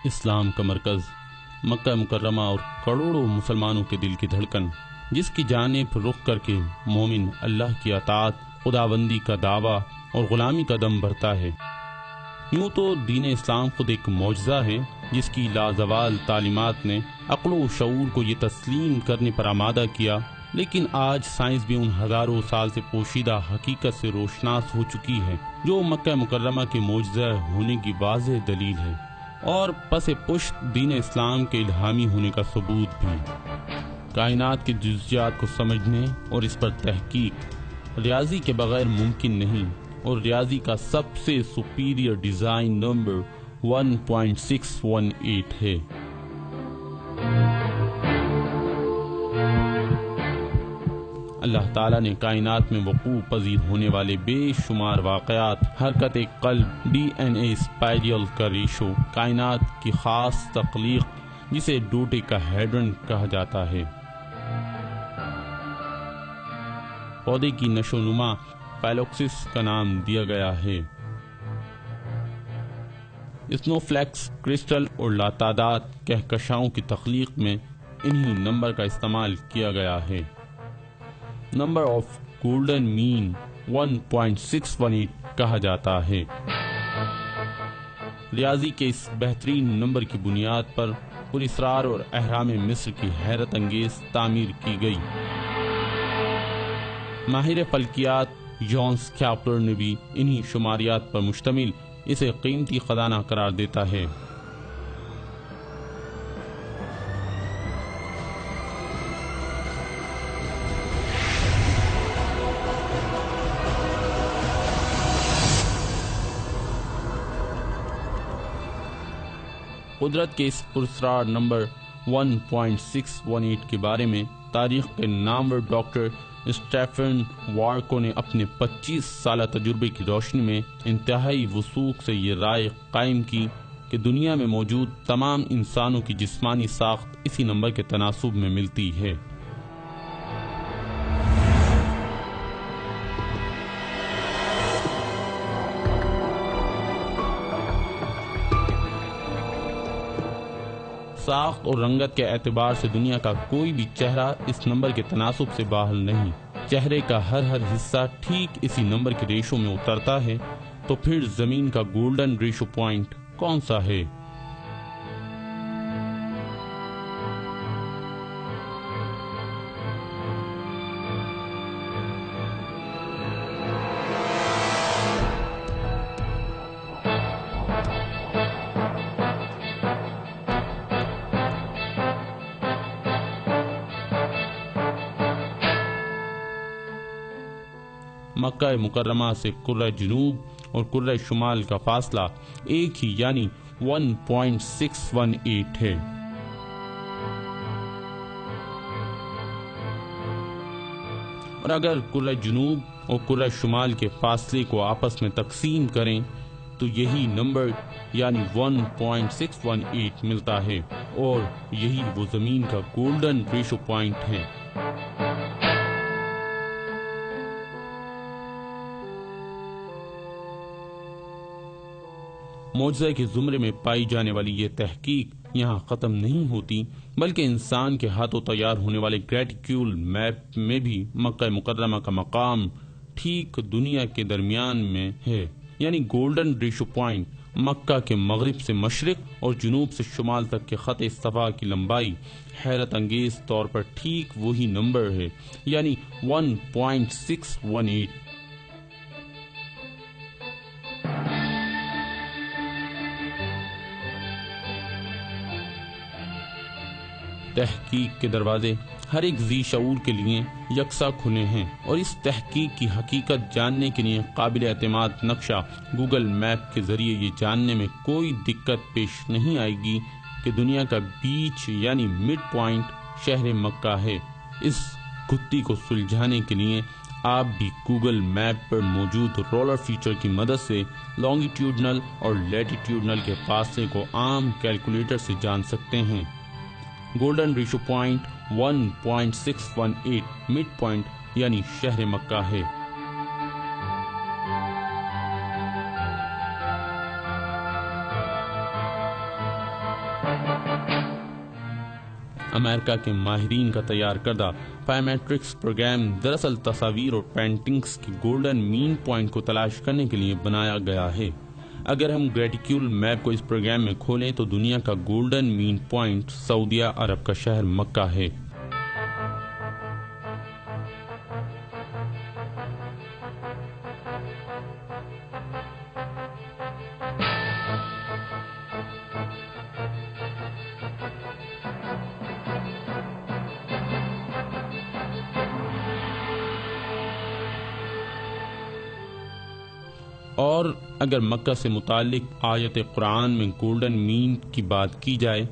اسلام کا مرکز مکہ مکرمہ اور کروڑوں مسلمانوں کے دل کی دھڑکن، جس کی جانب رخ کر کے مومن اللہ کی اطاعت، خداوندی کا دعویٰ اور غلامی کا دم بھرتا ہے۔ یوں تو دین اسلام خود ایک معجزہ ہے جس کی لازوال تعلیمات نے عقل و شعور کو یہ تسلیم کرنے پر آمادہ کیا، لیکن آج سائنس بھی ان ہزاروں سال سے پوشیدہ حقیقت سے روشناس ہو چکی ہے جو مکہ مکرمہ کے معجزہ ہونے کی واضح دلیل ہے، اور پس پشت دین اسلام کے الہامی ہونے کا ثبوت بھی۔ کائنات کے جزیات کو سمجھنے اور اس پر تحقیق ریاضی کے بغیر ممکن نہیں، اور ریاضی کا سب سے سپیریئر ڈیزائن نمبر 1.618 ہے۔ اللہ تعالیٰ نے کائنات میں وقوع پذیر ہونے والے بے شمار واقعات، حرکت قلب، ڈی این اے اسپائرل کا ریشو، کائنات کی خاص تخلیق جسے ڈوٹے کا ہیڈرن کہا جاتا ہے، پودے کی نشو و نما فائلوکسس کا نام دیا گیا ہے، اسنو فلیکس، کرسٹل اور لاتعداد کہکشاؤں کی تخلیق میں انہی نمبر کا استعمال کیا گیا ہے۔ نمبر آف گولڈن مین 1.618 کہا جاتا ہے۔ ریاضی کے اس بہترین نمبر کی بنیاد پر پراسرار اور اہرام مصر کی حیرت انگیز تعمیر کی گئی۔ ماہر فلکیات جانس کیپلر نے بھی انہی شماریات پر مشتمل اسے قیمتی خزانہ قرار دیتا ہے۔ قدرت کے اس پراسرار نمبر 1.618 کے بارے میں تاریخ کے نامور ڈاکٹر اسٹیفن وارکو نے اپنے 25 سالہ تجربے کی روشنی میں انتہائی وثوق سے یہ رائے قائم کی کہ دنیا میں موجود تمام انسانوں کی جسمانی ساخت اسی نمبر کے تناسب میں ملتی ہے۔ ساخت اور رنگت کے اعتبار سے دنیا کا کوئی بھی چہرہ اس نمبر کے تناسب سے باہر نہیں۔ چہرے کا ہر حصہ ٹھیک اسی نمبر کے ریشو میں اترتا ہے، تو پھر زمین کا گولڈن ریشو پوائنٹ کون سا ہے؟ مکہ مکرمہ سے کرۂ جنوب اور کرۂ شمال کا فاصلہ ایک ہی یعنی 1.618 ہے۔ اور اگر کرۂ جنوب اور کرۂ شمال کے فاصلے کو آپس میں تقسیم کریں تو یہی نمبر یعنی 1.618 ملتا ہے، اور یہی وہ زمین کا گولڈن ریشو پوائنٹ ہے۔ معجزہ کے زمرے میں پائی جانے والی یہ تحقیق یہاں ختم نہیں ہوتی، بلکہ انسان کے ہاتھوں تیار ہونے والے گریٹیکیول میپ میں بھی مکہ مکرمہ کا مقام ٹھیک دنیا کے درمیان میں ہے، یعنی گولڈن ریشو پوائنٹ مکہ کے مغرب سے مشرق اور جنوب سے شمال تک کے خط صفا کی لمبائی حیرت انگیز طور پر ٹھیک وہی نمبر ہے، یعنی 1.618۔ تحقیق کے دروازے ہر ایک ذی شعور کے لیے یکساں کھلے ہیں، اور اس تحقیق کی حقیقت جاننے کے لیے قابل اعتماد نقشہ گوگل میپ کے ذریعے یہ جاننے میں کوئی دقت پیش نہیں آئے گی کہ دنیا کا بیچ یعنی مڈ پوائنٹ شہر مکہ ہے۔ اس گھٹی کو سلجھانے کے لیے آپ بھی گوگل میپ پر موجود رولر فیچر کی مدد سے لانگیٹیوڈنل اور لیٹیٹیوڈنل کے فاصلے کو عام کیلکولیٹر سے جان سکتے ہیں۔ Golden ratio point 1.618 mid point یعنی شہر مکہ ہے۔ امریکہ کے ماہرین کا تیار کردہ پائیمیٹرکس پروگرام دراصل تصاویر اور پینٹنگز کی گولڈن مین پوائنٹ کو تلاش کرنے کے لیے بنایا گیا ہے۔ اگر ہم گریٹیکیول میپ کو اس پروگرام میں کھولیں تو دنیا کا گولڈن مین پوائنٹ سعودیہ عرب کا شہر مکہ ہے۔ اور اگر مکہ سے متعلق آیت قرآن میں گولڈن مین کی بات کی جائے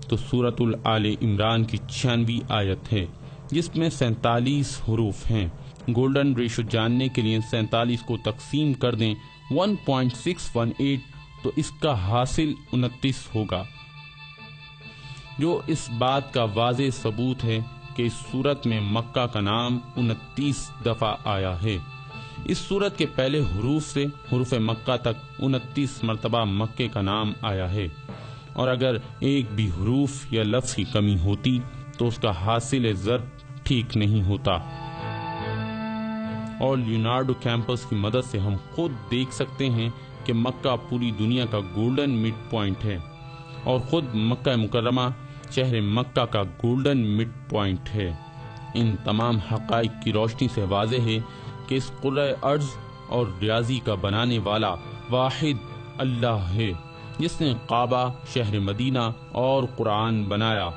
تو سورۃ آل عمران کی 96 آیت ہے جس میں 47 حروف ہیں۔ گولڈن ریشو جاننے کے لیے 47 کو تقسیم کر دیں 1.618 تو اس کا حاصل 29 ہوگا، جو اس بات کا واضح ثبوت ہے کہ اس سورت میں مکہ کا نام 29 دفعہ آیا ہے۔ اس سورت کے پہلے حروف سے حروف مکہ تک 29 مرتبہ مکے کا نام آیا ہے، اور اگر ایک بھی حروف یا لفظ کی کمی ہوتی تو اس کا حاصل ضرب ٹھیک نہیں ہوتا۔ اور لیونارڈو کیمپس کی مدد سے ہم خود دیکھ سکتے ہیں کہ مکہ پوری دنیا کا گولڈن مڈ پوائنٹ ہے، اور خود مکہ مکرمہ شہر مکہ کا گولڈن مڈ پوائنٹ ہے۔ ان تمام حقائق کی روشنی سے واضح ہے کہ اس قرۂ ارض اور ریاضی کا بنانے والا واحد اللہ ہے، جس نے کعبہ، شہر مدینہ اور قرآن بنایا۔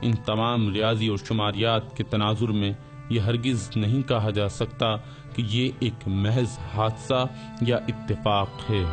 ان تمام ریاضی اور شماریات کے تناظر میں یہ ہرگز نہیں کہا جا سکتا کہ یہ ایک محض حادثہ یا اتفاق ہے۔